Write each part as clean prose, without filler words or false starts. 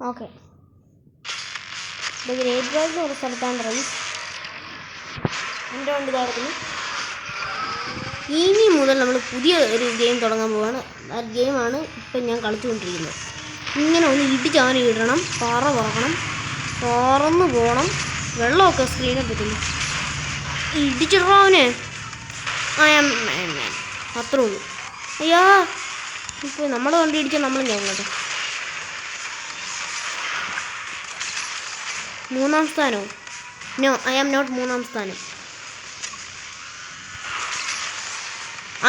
Okay, great വാൽ എന്ന് പറഞ്ഞ സ്ഥലത്താണ് റൈസ്. എൻ്റെ വണ്ടി നടക്കുന്നു. ഇനി മുതൽ നമ്മൾ പുതിയ ഒരു ഗെയിം തുടങ്ങാൻ പോവാണ്. ആ ഗെയിമാണ് ഇപ്പം ഞാൻ കളിച്ചുകൊണ്ടിരിക്കുന്നത്. ഇങ്ങനെ ഒന്ന് ഇടിച്ചാണ് ഇടണം, പാറ പറക്കണം, പറന്ന് പോകണം, വെള്ളമൊക്കെ സ്ക്രീനെ പറ്റില്ല. ഇടിച്ചിടണം അവനെ. അത്രേ ഉള്ളൂ. അയ്യാ, ഇപ്പോൾ നമ്മുടെ വണ്ടി ഇടിച്ചാൽ നമ്മളും കേൾക്കുന്നത്. 3-ാം സ്ഥാനവും? നോ, ഐ ആം നോട്ട് 3-ാം സ്ഥാനം.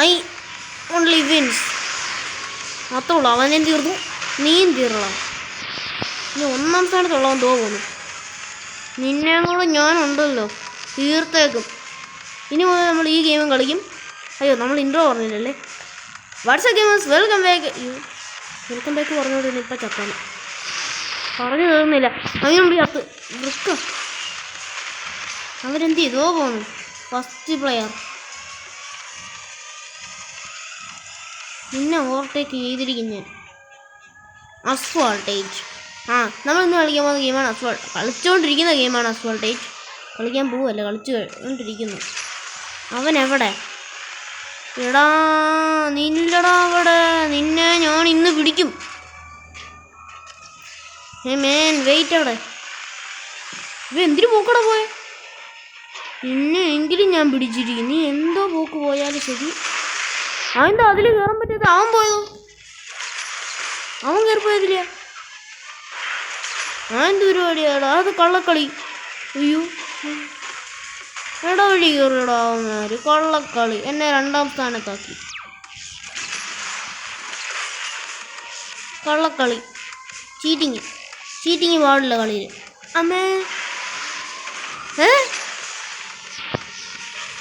I only wins. അത്രേ ഉള്ളൂ. അവനെയും തീർന്നു, നീയും തീർന്നോ. ഇനി 1-ാം സ്ഥാനത്തുള്ളവൻ തോന്നുന്നു. നിന്നെയും കൂടെ ഞാനുണ്ടല്ലോ, തീർത്തേക്കും. ഇനി മുതൽ നമ്മൾ ഈ ഗെയിമും കളിക്കും. അയ്യോ, നമ്മൾ ഇൻട്രോ പറഞ്ഞില്ലല്ലേ. WhatsApp gamers, welcome back. Welcome back പറഞ്ഞോണ്ട് ഇപ്പം ചത്താൻ പറഞ്ഞു തീർന്നില്ല. അതിന് മുമ്പ് ചത്ത് വൃക്ക. അവരെന്ത് ചെയ്തോ പോന്നു. ഫസ്റ്റ് പ്ലെയർ പിന്നെ ഓവർടേക്ക് ചെയ്തിരിക്കും ഞാൻ. അസ്ഫാൾട്ടേജ്. നമ്മൾ ഇന്ന് കളിക്കാൻ പോകുന്ന ഗെയിമാണ് കളിച്ചുകൊണ്ടിരിക്കുന്ന ഗെയിമാണ് അസ്ഫാൾട്ടേജ്. കളിക്കാൻ പോവല്ല, കളിച്ചുകൊണ്ടിരിക്കുന്നു. അവൻ എവിടെ? എടാ, നില്ലടാ അവിടെ. നിന്നെ ഞാൻ ഇന്ന് പിടിക്കും. മേൻ വെയിറ്റ്. അവിടെ ഇവ എന്തിനു പോക്കടെ പോയെ? നിന്നെ എങ്കിലും ഞാൻ പിടിച്ചിരിക്കും. നീ എന്തോ പോക്ക് പോയാലും ശരി. അവൻ്റെ അതിൽ കയറാൻ പറ്റാത്ത അവൻ പോയതോ? അവൻ കയറിപ്പോയതില്ല. എന്ത് പരിപാടിയാടാ അത്? കള്ളക്കളി. അയ്യോ, ഇടവഴി കയറിയടാ അവന്മാര്. കള്ളക്കളി. എന്നെ 2-ാം സ്ഥാനത്താക്കി. കള്ളക്കളി, ചീറ്റിങ് പാടില്ല കളിയിൽ. അമ്മേ,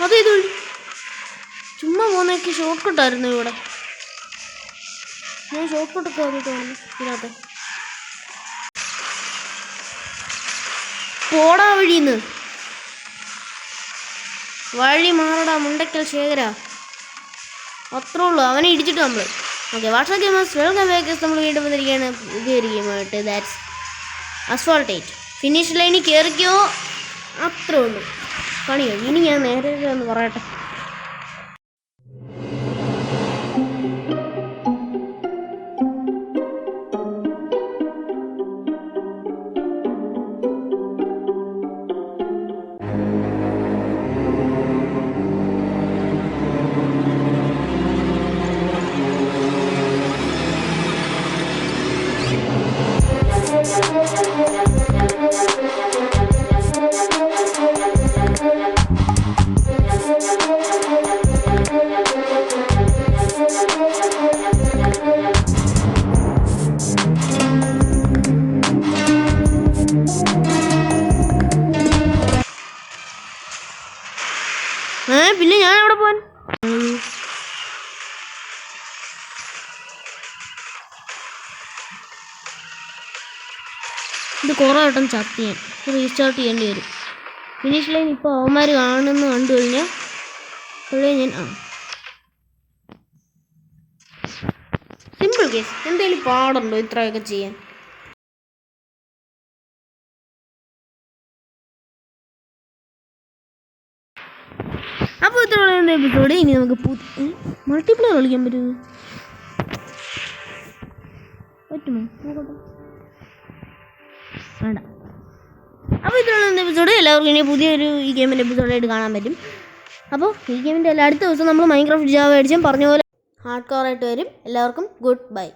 അതേത് വഴി? ചുമ്മാ പോകുന്നതൊക്കെ ഷോർട്ട് കട്ടായിരുന്നു ഇവിടെ. ഞാൻ ഷോർട്ട് കട്ടൊക്കെ ആദ്യം തോന്നുന്നു ഇതിനകത്ത്. പോടാ വഴിന്ന്. വഴി മാറടാ മുണ്ടക്കൽ ശേഖര. അത്രേ ഉള്ളൂ. അവനെ ഇടിച്ചിട്ട് നമ്മൾ. Okay, WhatsApp gamers, welcome back. നമ്മൾ വീണ്ടും വന്നിരിക്കുകയാണ് പുതിയൊരു ഗെയിമായിട്ട്. ദാറ്റ്സ് അസ്ഫാൾട്ടേജ്. ഫിനിഷ് ലൈനിൽ കയറിക്കോ. അത്രേ ഉള്ളൂ. പണി കഴിഞ്ഞു. ഇനി ഞാൻ നേരെ ഒന്ന് പറയട്ടെ. പിന്നെ ഞാൻ എവിടെ പോവാൻ? ഇത് കുറേ വട്ടം ചത്ത് ഞാൻ റീസ്റ്റാർട്ട് ചെയ്യേണ്ടി വരും. ഫിനിഷ് ലൈൻ ഇപ്പോൾ അവന്മാർ കാണുന്നു കണ്ടു കഴിഞ്ഞാൽ ഞാൻ സിമ്പിൾ കേസ്. എന്തെങ്കിലും പാടുണ്ടോ ഇത്രയൊക്കെ ചെയ്യാൻ? അപ്പോൾ ഇത്രയുള്ള എപ്പിസോഡ്. ഇനി നമുക്ക് മൾട്ടിപ്ലെയർ കളിക്കാൻ പറ്റുമോ? നോക്കട്ടെ. വേണ്ട. അപ്പോൾ ഇത്രയുള്ള എപ്പിസോഡ്. എല്ലാവർക്കും ഇനി പുതിയൊരു ഈ ഗെയിമിൻ്റെ എപ്പിസോഡായിട്ട് കാണാൻ പറ്റും. അപ്പോൾ ഈ ഗെയിമിൻ്റെ അടുത്ത ദിവസം നമ്മൾ മൈൻക്രാഫ്റ്റ് ജാവ അടിച്ചും പറഞ്ഞ പോലെ ഹാർഡ് കോറായിട്ട് വരും. എല്ലാവർക്കും ഗുഡ് ബൈ.